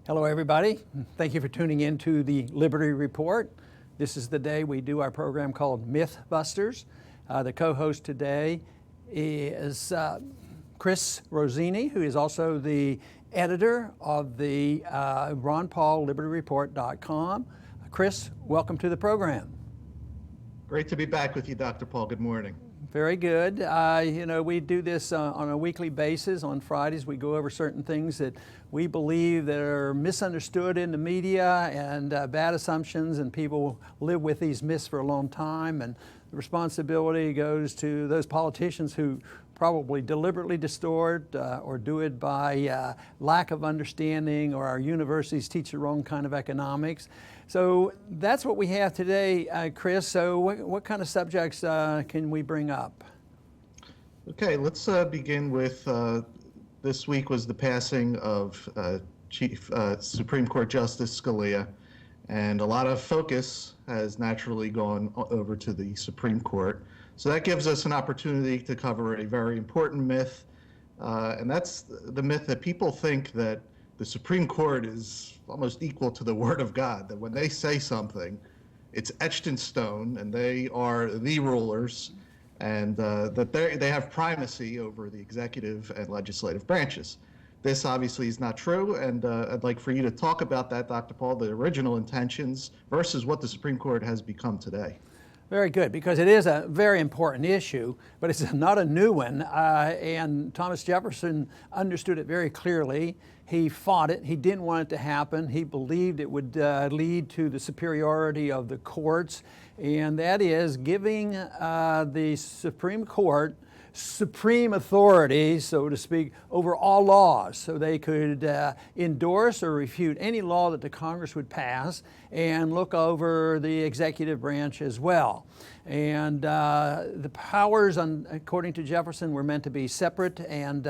Hello, everybody. Thank you for tuning in to the Liberty Report. This is the day we do our program called Mythbusters. The co-host today is Chris Rossini, who is also the editor of the RonPaulLibertyReport.com. Chris, welcome to the program. Great to be back with you, Dr. Paul. Good morning. Very good. We do this on a weekly basis. On Fridays, we go over certain things that we believe that are misunderstood in the media and bad assumptions, and people live with these myths for a long time. And the responsibility goes to those politicians who probably deliberately distort or do it by lack of understanding, or our universities teach the wrong kind of economics. So that's what we have today, Chris. So what kind of subjects can we bring up? Okay, let's begin with this week was the passing of Chief Supreme Court Justice Scalia, and a lot of focus has naturally gone over to the Supreme Court. So that gives us an opportunity to cover a very important myth, and that's the myth that people think that the Supreme Court is almost equal to the Word of God, that when they say something, it's etched in stone, and they are the rulers, and that they have primacy over the executive and legislative branches. This obviously is not true, and I'd like for you to talk about that, Dr. Paul, the original intentions versus what the Supreme Court has become today. Very good, because it is a very important issue, but it's not a new one, and Thomas Jefferson understood it very clearly. He fought it. He didn't want it to happen. He believed it would lead to the superiority of the courts, and that is giving the Supreme Court supreme authority, so to speak, over all laws, so they could endorse or refute any law that the Congress would pass and look over the executive branch as well. And the powers, according to Jefferson, were meant to be separate and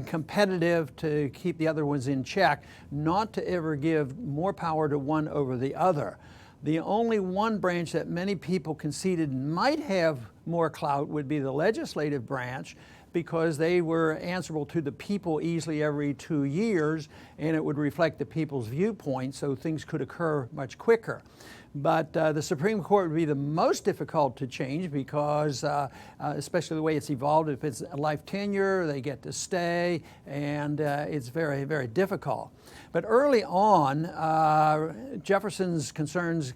competitive to keep the other ones in check, not to ever give more power to one over the other. The only one branch that many people conceded might have more clout would be the legislative branch, because they were answerable to the people easily every 2 years, and it would reflect the people's viewpoint, so things could occur much quicker. But the Supreme Court would be the most difficult to change, because especially the way it's evolved, if it's a life tenure, they get to stay, and it's very, very difficult. But early on, Jefferson's concerns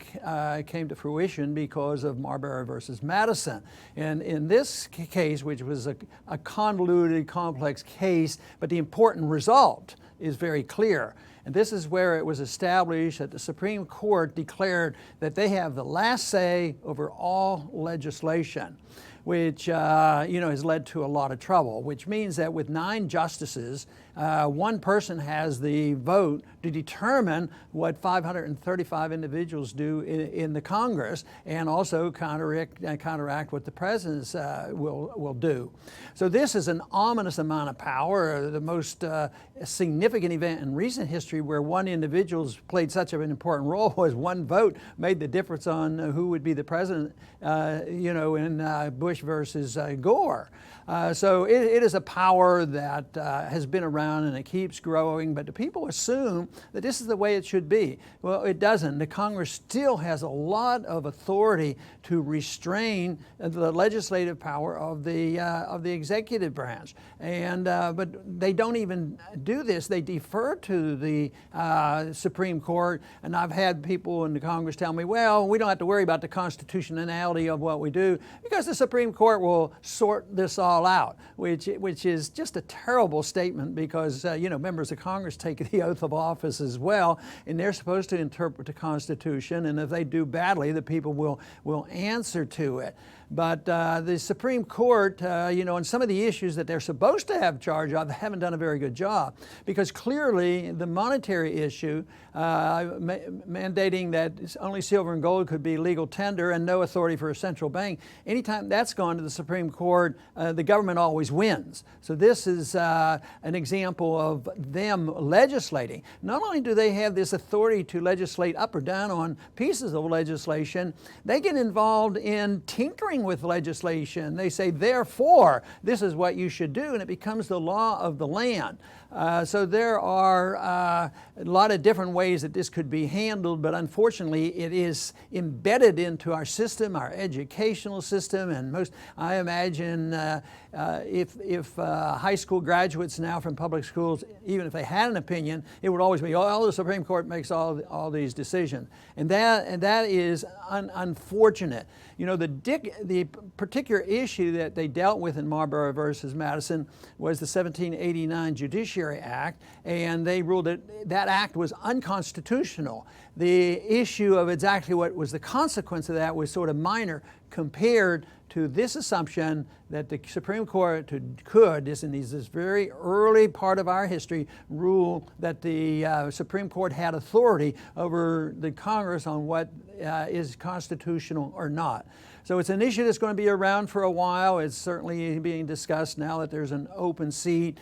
came to fruition because of Marbury versus Madison. And in this case, which was a convoluted, complex case, but the important result is very clear. And this is where it was established that the Supreme Court declared that they have the last say over all legislation, which has led to a lot of trouble, which means that with 9 justices, one person has the vote to determine what 535 individuals do in the Congress, and also counteract what the presidents will do. So this is an ominous amount of power, the most significant event in recent history where one individual's played such an important role as one vote made the difference on who would be the president, in Bush versus Gore. So it is a power that has been around, and it keeps growing, but the people assume that this is the way it should be. Well, it doesn't. The Congress still has a lot of authority to restrain the legislative power of the executive branch, and but they don't even do this. They defer to the Supreme Court, and I've had people in the Congress tell me, well, we don't have to worry about the constitutionality of what we do, because the Supreme Court will sort this all out, which is just a terrible statement, because members of Congress take the oath of office as well, and they're supposed to interpret the Constitution, and if they do badly, the people will answer to it. But the Supreme Court, on some of the issues that they're supposed to have charge of, they haven't done a very good job, because clearly the monetary issue, mandating that only silver and gold could be legal tender and no authority for a central bank, anytime that's gone to the Supreme Court, the government always wins. So this is an example of them legislating. Not only do they have this authority to legislate up or down on pieces of legislation, they get involved in tinkering agreeing with legislation. They say, therefore, this is what you should do, and it becomes the law of the land. So there are a lot of different ways that this could be handled, but unfortunately it is embedded into our system, our educational system, and I imagine if high school graduates now from public schools, even if they had an opinion, it would always be, oh, the Supreme Court makes all these decisions. And that is unfortunate. You know, the particular issue that they dealt with in Marbury versus Madison was the 1789 Judiciary Act, and they ruled that act was unconstitutional. The issue of exactly what was the consequence of that was sort of minor compared to this assumption that the Supreme Court could, in this very early part of our history, rule that the Supreme Court had authority over the Congress on what is constitutional or not. So it's an issue that's going to be around for a while. It's certainly being discussed now that there's an open seat.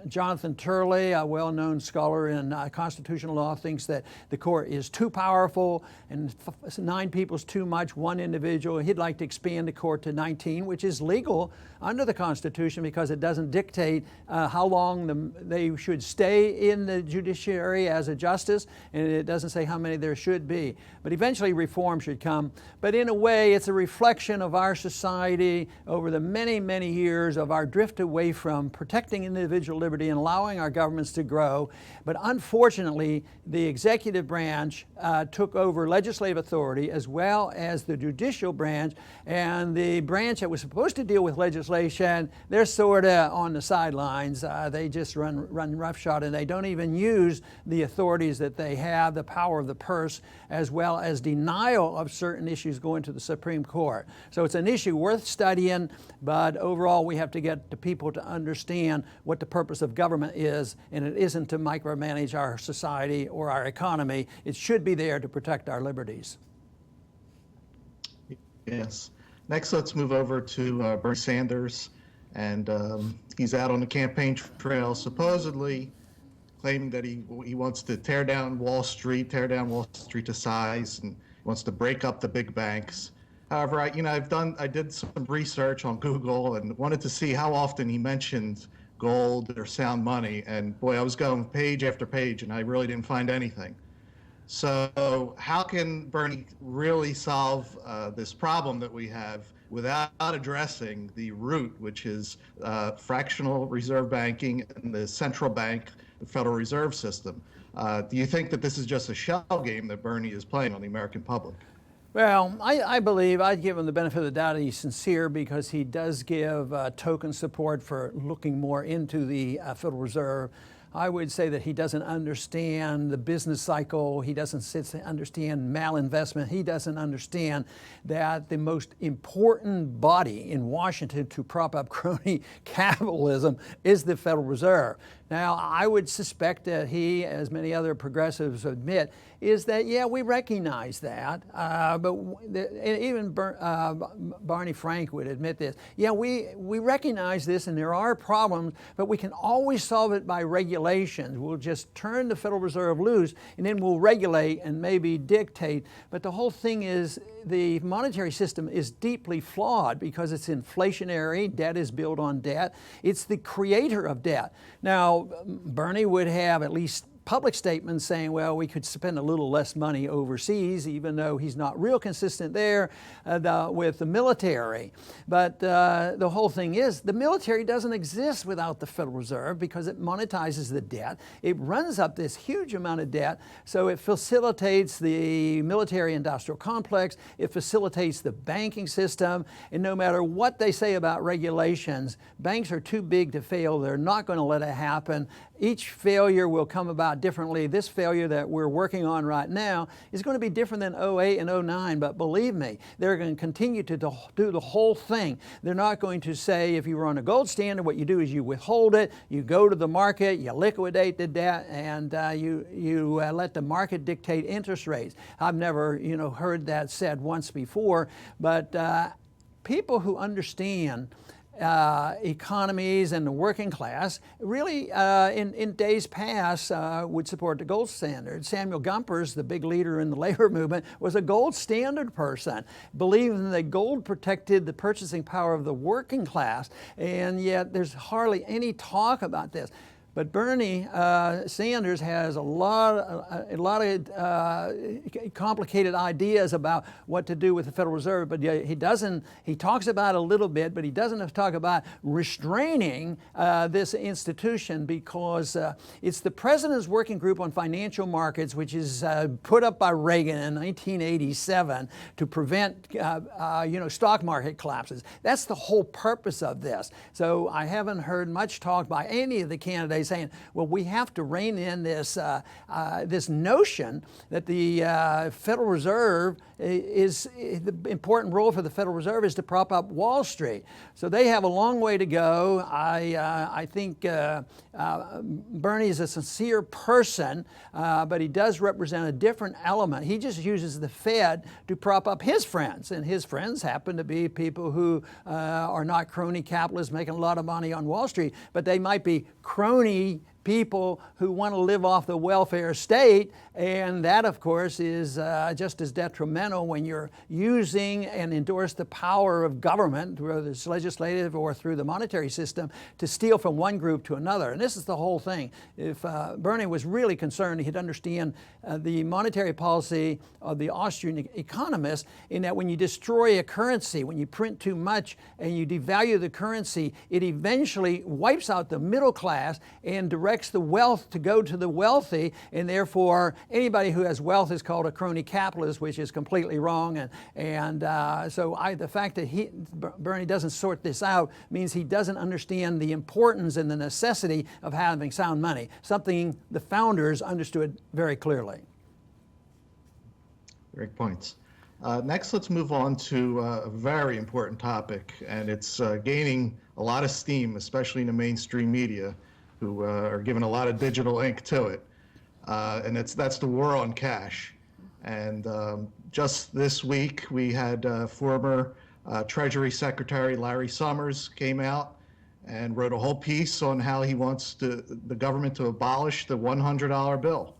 Jonathan Turley, a well-known scholar in constitutional law, thinks that the court is too powerful and 9 people is too much, one individual. He'd like to expand the court to 19, which is legal under the Constitution because it doesn't dictate how long they should stay in the judiciary as a justice, and it doesn't say how many there should be. But eventually reform should come. But in a way, it's a reflection of our society over the many, many years of our drift away from protecting individual liberty and allowing our governments to grow. But unfortunately, the executive branch took over legislative authority as well as the judicial branch, and the branch that was supposed to deal with legislation, they're sort of on the sidelines. They just run roughshod, and they don't even use the authorities that they have, the power of the purse, as well as denial of certain issues going to the Supreme Court. So it's an issue worth studying, but overall we have to get the people to understand what the purpose of government is, and it isn't to micromanage our society or our economy. It should be there to protect our liberties. Yes. Next, let's move over to Bernie Sanders, and he's out on the campaign trail supposedly claiming that he wants to tear down Wall Street to size, and wants to break up the big banks. However, I did some research on Google and wanted to see how often he mentioned gold or sound money, and boy, I was going page after page, and I really didn't find anything. So how can Bernie really solve this problem that we have without addressing the root, which is fractional reserve banking and the central bank, the Federal Reserve System? Do you think that this is just a shell game that Bernie is playing on the American public? Well, I believe I'd give him the benefit of the doubt that he's sincere, because he does give token support for looking more into the Federal Reserve. I would say that he doesn't understand the business cycle. He doesn't understand malinvestment. He doesn't understand that the most important body in Washington to prop up crony capitalism is the Federal Reserve. Now, I would suspect that he, as many other progressives admit, is that, yeah, we recognize that, but even Barney Frank would admit this. Yeah, we recognize this and there are problems, but we can always solve it by regulations. We'll just turn the Federal Reserve loose and then we'll regulate and maybe dictate. But the whole thing is, the monetary system is deeply flawed because it's inflationary. Debt is built on debt. It's the creator of debt. Now, Bernie would have at least public statements saying, well, we could spend a little less money overseas, even though he's not real consistent there with the military. But the whole thing is, the military doesn't exist without the Federal Reserve because it monetizes the debt. It runs up this huge amount of debt, so it facilitates the military-industrial complex, it facilitates the banking system, and no matter what they say about regulations, banks are too big to fail. They're not going to let it happen. Each failure will come about differently. This failure that we're working on right now is going to be different than 08 and 09, but believe me, they're going to continue to do the whole thing. They're not going to say, if you were on a gold standard, what you do is you withhold it, you go to the market, you liquidate the debt, and you let the market dictate interest rates. I've never, heard that said once before, but people who understand economies and the working class really in days past would support the gold standard. Samuel Gompers, the big leader in the labor movement, was a gold standard person, believing that gold protected the purchasing power of the working class, and yet there's hardly any talk about this. But Bernie Sanders has a lot of complicated ideas about what to do with the Federal Reserve, but he talks about it a little bit, but he doesn't talk about restraining this institution, because it's the President's Working Group on Financial Markets, which is put up by Reagan in 1987 to prevent stock market collapses. That's the whole purpose of this. So I haven't heard much talk by any of the candidates saying, well, we have to rein in this notion that the Federal Reserve is the important role for the Federal Reserve is to prop up Wall Street. So they have a long way to go. I think Bernie is a sincere person, but he does represent a different element. He just uses the Fed to prop up his friends, and his friends happen to be people who are not crony capitalists making a lot of money on Wall Street, but they might be crony people who want to live off the welfare state, and that, of course, is just as detrimental when you're using and endorse the power of government, whether it's legislative or through the monetary system, to steal from one group to another. And this is the whole thing. If Bernie was really concerned, he'd understand the monetary policy of the Austrian economists, in that when you destroy a currency, when you print too much and you devalue the currency, it eventually wipes out the middle class and directs the wealth to go to the wealthy, and therefore anybody who has wealth is called a crony capitalist, which is completely wrong. So the fact that Bernie doesn't sort this out means he doesn't understand the importance and the necessity of having sound money, something the founders understood very clearly. Great points. Next, let's move on to a very important topic, and it's gaining a lot of steam, especially in the mainstream media, who are giving a lot of digital ink to it. And that's the war on cash. And just this week, we had former Treasury Secretary Larry Summers came out and wrote a whole piece on how he wants the government to abolish the $100 bill.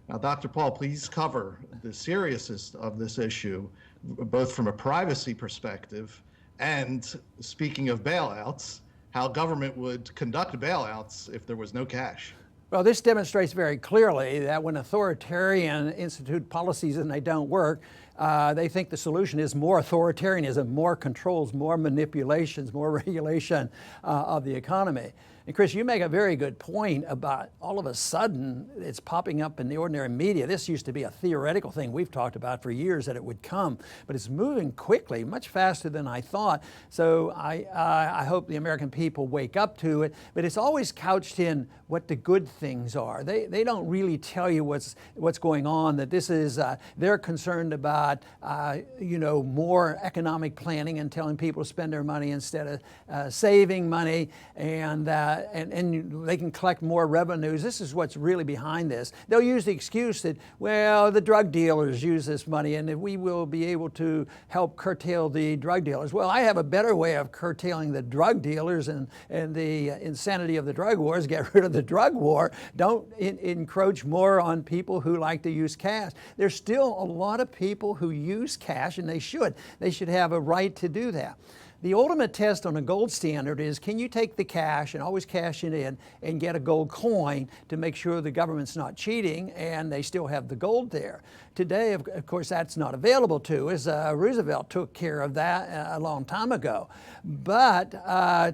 Now, Dr. Paul, please cover the seriousness of this issue, both from a privacy perspective and, speaking of bailouts, how government would conduct bailouts if there was no cash. Well, this demonstrates very clearly that when authoritarian institute policies and they don't work, they think the solution is more authoritarianism, more controls, more manipulations, more regulation of the economy. And Chris, you make a very good point about all of a sudden it's popping up in the ordinary media. This used to be a theoretical thing we've talked about for years that it would come, but it's moving quickly, much faster than I thought. So I hope the American people wake up to it, but it's always couched in what the good things are. They don't really tell you what's going on, that this is, they're concerned about, more economic planning and telling people to spend their money instead of saving money, and they can collect more revenues. This is what's really behind this. They'll use the excuse that, well, the drug dealers use this money and that we will be able to help curtail the drug dealers. Well, I have a better way of curtailing the drug dealers and the insanity of the drug wars. Get rid of the drug war. Don't encroach more on people who like to use cash. There's still a lot of people who use cash, and they should. They should have a right to do that. The ultimate test on a gold standard is, can you take the cash and always cash it in and get a gold coin to make sure the government's not cheating and they still have the gold there? Today, of course, that's not available to us. Roosevelt took care of that a long time ago. But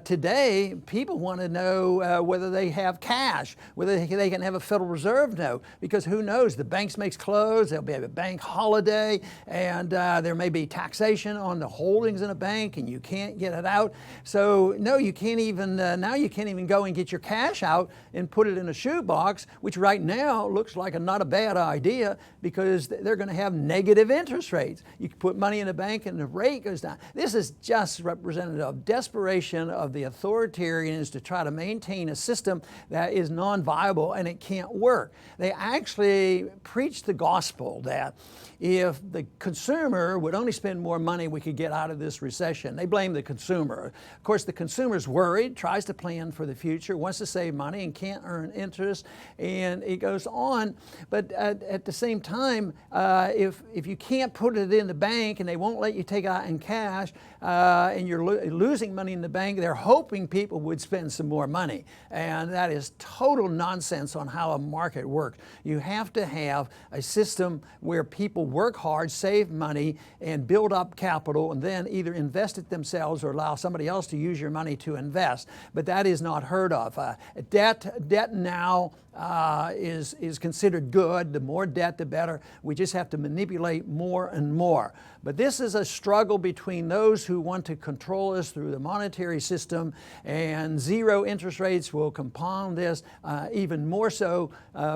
today, people want to know whether they have cash, whether they can have a Federal Reserve note, because who knows, the banks may close, there'll be a bank holiday, and there may be taxation on the holdings in a bank, and you can't get it out. So no, you can't even, now you can't even go and get your cash out and put it in a shoebox, which right now looks like not a bad idea, because they're going to have negative interest rates. You can put money in a bank and the rate goes down. This is just representative of desperation of the authoritarians to try to maintain a system that is non-viable, and it can't work. They actually preach the gospel that if the consumer would only spend more money, we could get out of this recession. They blame blame the consumer. Of course, the consumer's worried, tries to plan for the future, wants to save money and can't earn interest, and it goes on. But at the same time, if you can't put it in the bank and they won't let you take it out in cash, and you're losing money in the bank, they're hoping people would spend some more money. And that is total nonsense on how a market works. You have to have a system where people work hard, save money, and build up capital, and then either invest it themselves or allow somebody else to use your money to invest. But that is not heard of. Debt now is considered good. The more debt, the better. We just have to manipulate more and more. But this is a struggle between those who want to control us through the monetary system, and zero interest rates will compound this even more so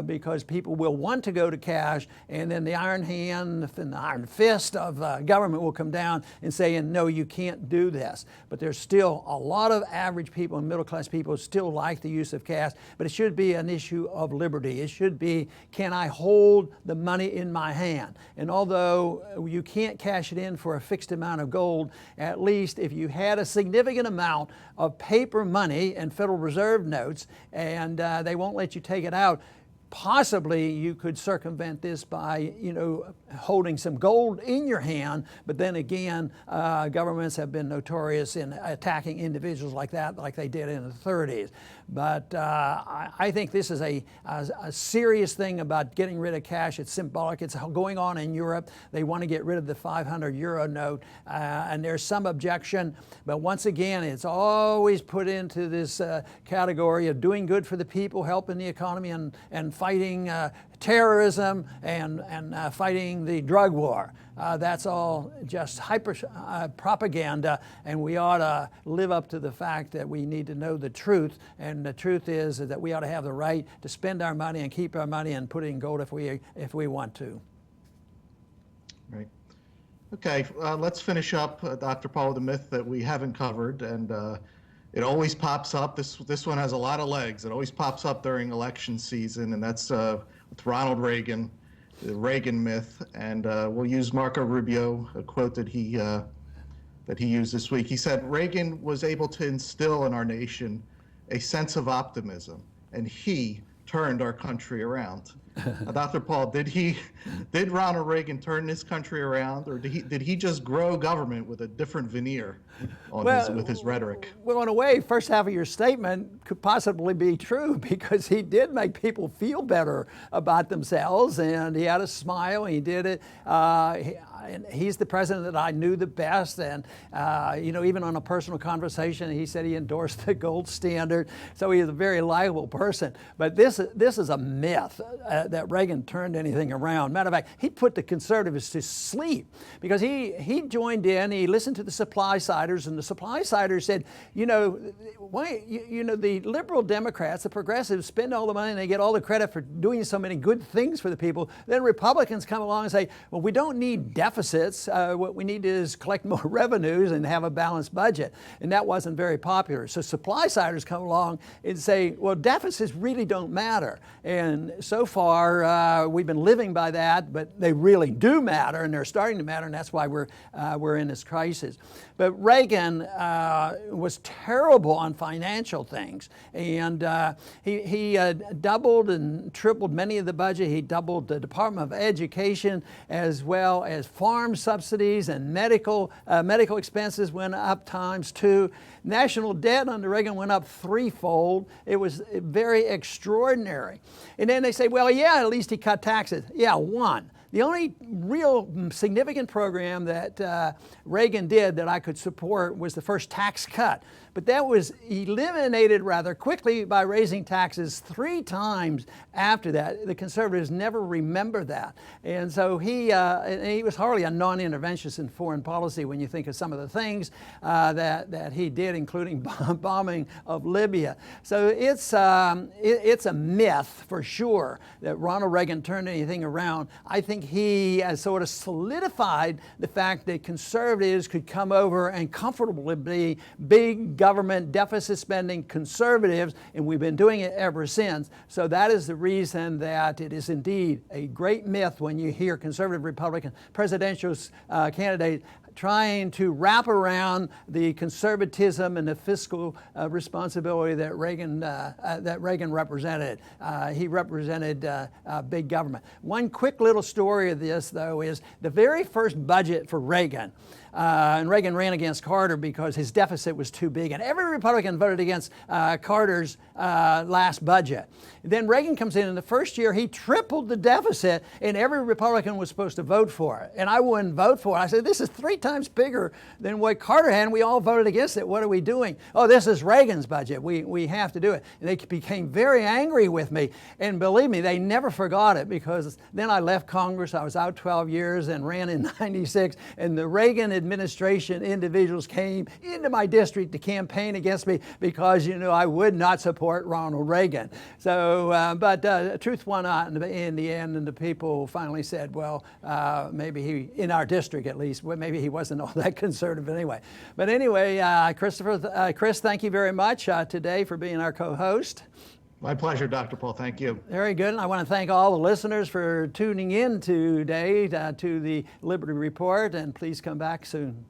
because people will want to go to cash, and then the iron hand and the iron fist of government will come down and say, no, you can't do this. But there's still a lot of average people and middle class people still like the use of cash, but it should be an issue of liberty. It should be, can I hold the money in my hand? And although you can't cash it in for a fixed amount of gold, at least if you had a significant amount of paper money and Federal Reserve notes, and they won't let you take it out, possibly you could circumvent this by, holding some gold in your hand. But then again, governments have been notorious in attacking individuals like that, like they did in the 30s. But I think this is a serious thing about getting rid of cash. It's symbolic. It's going on in Europe. They want to get rid of the 500 euro note, and there's some objection. But once again, it's always put into this category of doing good for the people, helping the economy, and fighting terrorism and fighting the drug war. That's all just propaganda, and we ought to live up to the fact that we need to know the truth. And the truth is that we ought to have the right to spend our money and keep our money and put it in gold if we want to. Right. Okay, let's finish up, Dr. Paul, with a myth that we haven't covered, and it always pops up. This one has a lot of legs. It always pops up during election season, and that's with Ronald Reagan, the Reagan myth. And we'll use Marco Rubio, a quote that he used this week. He said, "Reagan was able to instill in our nation a sense of optimism, and he turned our country around." Dr. Paul, did Ronald Reagan turn this country around, or did he just grow government with a different veneer with his rhetoric? Well, in a way, first half of your statement could possibly be true, because he did make people feel better about themselves, and he had a smile, and he did it. And he's the president that I knew the best, and even on a personal conversation, he said he endorsed the gold standard, so he is a very likable person. But this is a myth that Reagan turned anything around. Matter of fact, he put the conservatives to sleep, because he joined in, he listened to the supply-siders, and the supply-siders said, the liberal Democrats, the progressives, spend all the money and they get all the credit for doing so many good things for the people. Then Republicans come along and say, well, we don't need deficits. What we need is collect more revenues and have a balanced budget. And that wasn't very popular. So supply-siders come along and say, well, deficits really don't matter. And so far, we've been living by that, but they really do matter, and they're starting to matter, and that's why we're in this crisis. But Reagan was terrible on financial things, and he doubled and tripled many of the budget. He doubled the Department of Education, as well as farm subsidies, and medical expenses went up ×2. National debt under Reagan went up threefold. It was very extraordinary. And then they say, well, yeah, at least he cut taxes. Yeah, one. The only real significant program that Reagan did that I could support was the first tax cut. But that was eliminated rather quickly by raising taxes 3 times after that. The conservatives never remember that. And so he was hardly a non-interventionist in foreign policy when you think of some of the things that he did, including bombing of Libya. So it's a myth for sure that Ronald Reagan turned anything around. I think he has sort of solidified the fact that conservatives could come over and comfortably be big government deficit spending conservatives, and we've been doing it ever since. So that is the reason that it is indeed a great myth when you hear conservative Republican presidential candidates trying to wrap around the conservatism and the fiscal responsibility that Reagan represented. He represented big government. One quick little story of this, though, is the very first budget for Reagan. And Reagan ran against Carter because his deficit was too big. And every Republican voted against Carter's last budget. Then Reagan comes in the first year, he tripled the deficit, and every Republican was supposed to vote for it. And I wouldn't vote for it. I said, this is 3 times bigger than what Carter had, and we all voted against it. What are we doing? Oh, this is Reagan's budget. We have to do it. And they became very angry with me. And believe me, they never forgot it, because then I left Congress. I was out 12 years and ran in 96. And the Reagan administration individuals came into my district to campaign against me because, I would not support Ronald Reagan. So, but truth won out in the end, and the people finally said, well, maybe he, in our district at least, maybe he wasn't all that conservative anyway. But anyway, Chris, thank you very much today for being our co-host. My pleasure, Dr. Paul. Thank you. Very good. And I want to thank all the listeners for tuning in today to the Liberty Report, and please come back soon.